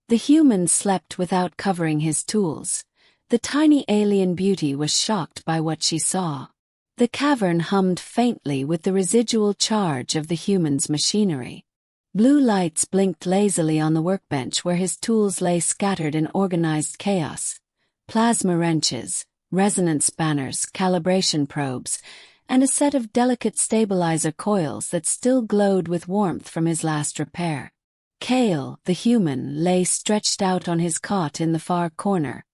The human slept without covering his tools. The tiny alien beauty was shocked by what she saw. The cavern hummed faintly with the residual charge of the human's machinery. Blue lights blinked lazily on the workbench where his tools lay scattered in organized chaos. Plasma wrenches, resonance spanners, calibration probes, and a set of delicate stabilizer coils that still glowed with warmth from his last repair. Kael, the human, lay stretched out on his cot in the far corner,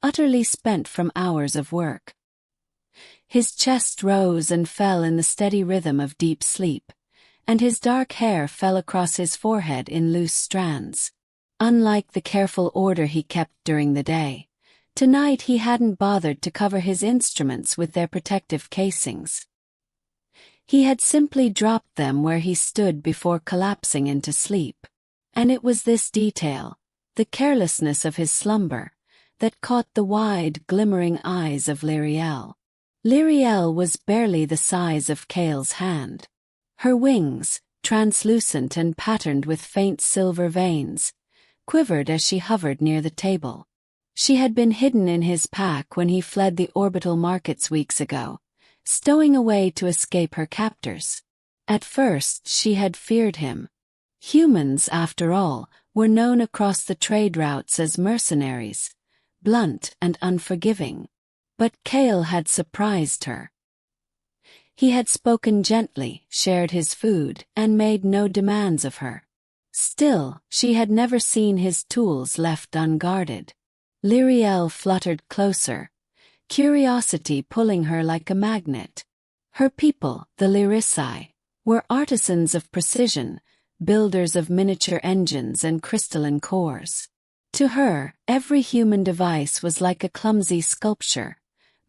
utterly spent from hours of work. His chest rose and fell in the steady rhythm of deep sleep, and his dark hair fell across his forehead in loose strands. Unlike the careful order he kept during the day, tonight he hadn't bothered to cover his instruments with their protective casings. He had simply dropped them where he stood before collapsing into sleep. And it was this detail, the carelessness of his slumber, that caught the wide, glimmering eyes of Lyrielle. Lyrielle was barely the size of Kael's hand. Her wings, translucent and patterned with faint silver veins, quivered as she hovered near the table. She had been hidden in his pack when he fled the orbital markets weeks ago, stowing away to escape her captors. At first she had feared him. Humans, after all, were known across the trade routes as mercenaries, blunt and unforgiving. But Kael had surprised her. He had spoken gently, shared his food, and made no demands of her. Still, she had never seen his tools left unguarded. Lyrielle fluttered closer, curiosity pulling her like a magnet. Her people, the Lyrici, were artisans of precision, builders of miniature engines and crystalline cores. To her, every human device was like a clumsy sculpture,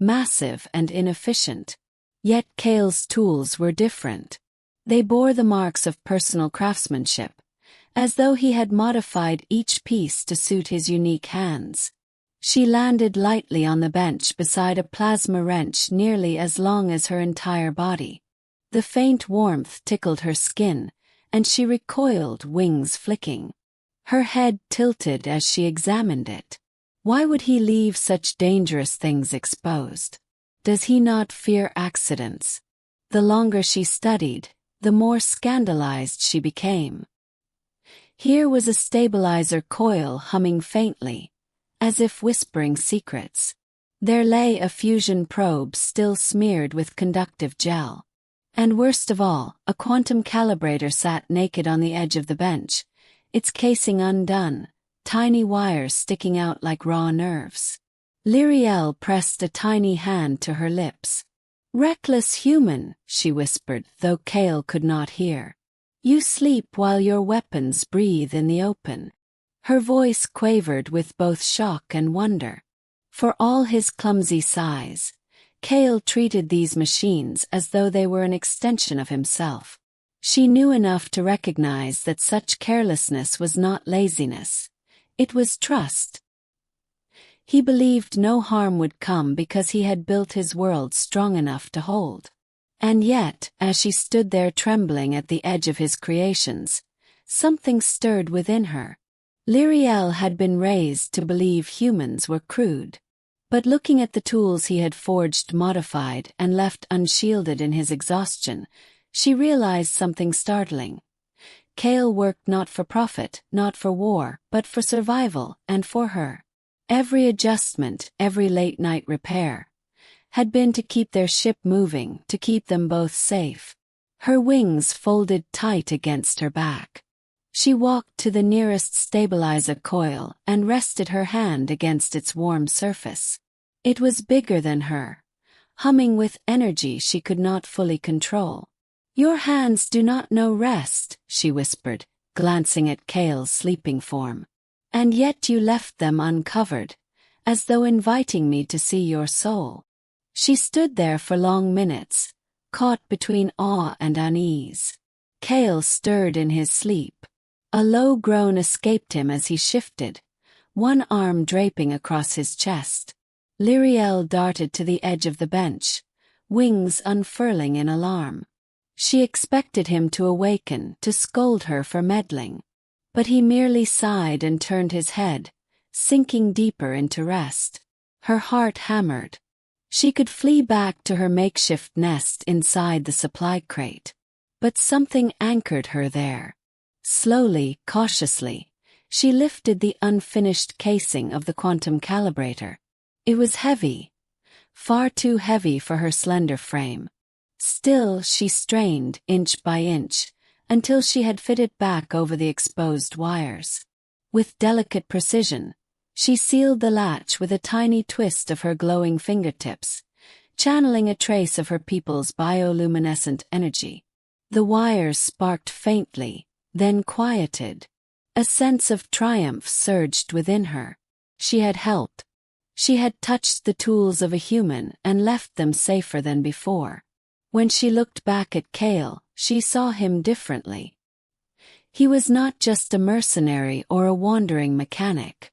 massive and inefficient. Yet Kael's tools were different. They bore the marks of personal craftsmanship, as though he had modified each piece to suit his unique hands. She landed lightly on the bench beside a plasma wrench nearly as long as her entire body. The faint warmth tickled her skin, and she recoiled, wings flicking. Her head tilted as she examined it. Why would he leave such dangerous things exposed? Does he not fear accidents? The longer she studied, the more scandalized she became. Here was a stabilizer coil humming faintly, as if whispering secrets. There lay a fusion probe still smeared with conductive gel. And worst of all, a quantum calibrator sat naked on the edge of the bench, its casing undone, tiny wires sticking out like raw nerves. Lyrielle pressed a tiny hand to her lips. "Reckless human," she whispered, though Kael could not hear. "You sleep while your weapons breathe in the open." Her voice quavered with both shock and wonder. For all his clumsy size, Kael treated these machines as though they were an extension of himself. She knew enough to recognize that such carelessness was not laziness. It was trust. He believed no harm would come because he had built his world strong enough to hold. And yet, as she stood there trembling at the edge of his creations, something stirred within her. Lyrielle had been raised to believe humans were crude. But looking at the tools he had forged, modified, and left unshielded in his exhaustion, she realized something startling. Kael worked not for profit, not for war, but for survival, and for her. Every adjustment, every late-night repair, had been to keep their ship moving, to keep them both safe. Her wings folded tight against her back. She walked to the nearest stabilizer coil and rested her hand against its warm surface. It was bigger than her, humming with energy she could not fully control. "Your hands do not know rest," she whispered, glancing at Kael's sleeping form. "And yet you left them uncovered, as though inviting me to see your soul." She stood there for long minutes, caught between awe and unease. Kael stirred in his sleep. A low groan escaped him as he shifted, one arm draping across his chest. Lyrielle darted to the edge of the bench, wings unfurling in alarm. She expected him to awaken, to scold her for meddling. But he merely sighed and turned his head, sinking deeper into rest. Her heart hammered. She could flee back to her makeshift nest inside the supply crate. But something anchored her there. Slowly, cautiously, she lifted the unfinished casing of the quantum calibrator. It was heavy, far too heavy for her slender frame. Still, she strained, inch by inch, until she had fitted back over the exposed wires. With delicate precision, she sealed the latch with a tiny twist of her glowing fingertips, channeling a trace of her people's bioluminescent energy. The wires sparked faintly, then quieted. A sense of triumph surged within her. She had helped. She had touched the tools of a human and left them safer than before. When she looked back at Kael, she saw him differently. He was not just a mercenary or a wandering mechanic.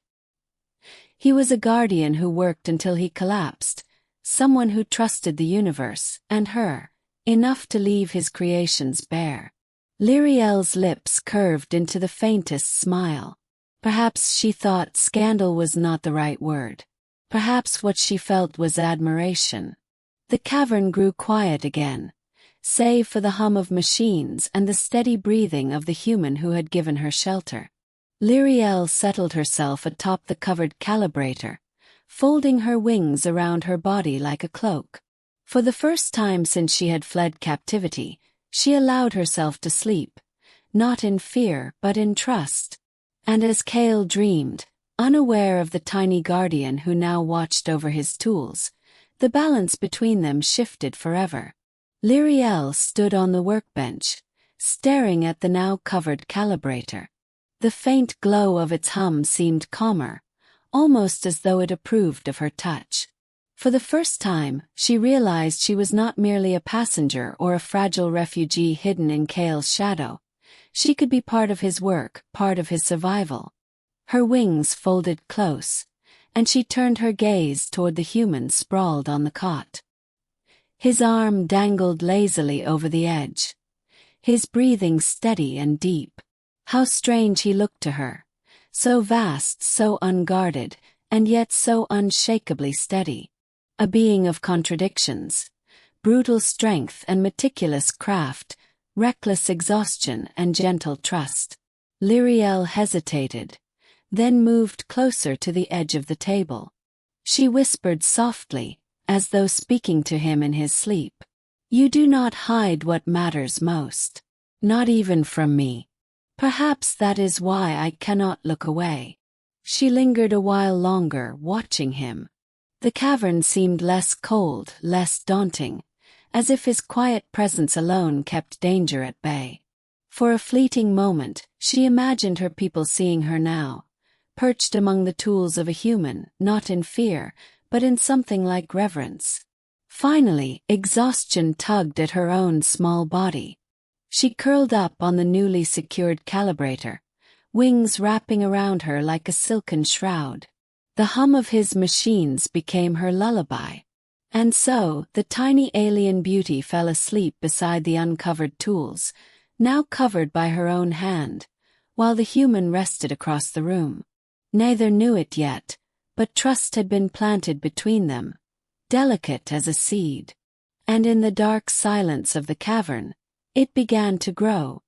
He was a guardian who worked until he collapsed, someone who trusted the universe, and her, enough to leave his creations bare. Lyrielle's lips curved into the faintest smile. Perhaps she thought scandal was not the right word. Perhaps what she felt was admiration. The cavern grew quiet again, save for the hum of machines and the steady breathing of the human who had given her shelter. Lyrielle settled herself atop the covered calibrator, folding her wings around her body like a cloak. For the first time since she had fled captivity, she allowed herself to sleep, not in fear but in trust. And as Kael dreamed, unaware of the tiny guardian who now watched over his tools, the balance between them shifted forever. Lyrielle stood on the workbench, staring at the now covered calibrator. The faint glow of its hum seemed calmer, almost as though it approved of her touch. For the first time, she realized she was not merely a passenger or a fragile refugee hidden in Kael's shadow. She could be part of his work, part of his survival. Her wings folded close, and she turned her gaze toward the human sprawled on the cot. His arm dangled lazily over the edge, his breathing steady and deep. How strange he looked to her, so vast, so unguarded, and yet so unshakably steady. A being of contradictions, brutal strength and meticulous craft, reckless exhaustion and gentle trust. Lyrielle hesitated, then moved closer to the edge of the table. She whispered softly, as though speaking to him in his sleep. "You do not hide what matters most. Not even from me. Perhaps that is why I cannot look away." She lingered a while longer, watching him. The cavern seemed less cold, less daunting, as if his quiet presence alone kept danger at bay. For a fleeting moment, she imagined her people seeing her now, perched among the tools of a human, not in fear, but in something like reverence. Finally, exhaustion tugged at her own small body. She curled up on the newly secured calibrator, wings wrapping around her like a silken shroud. The hum of his machines became her lullaby. And so, the tiny alien beauty fell asleep beside the uncovered tools, now covered by her own hand, while the human rested across the room. Neither knew it yet, but trust had been planted between them, delicate as a seed. And in the dark silence of the cavern, it began to grow,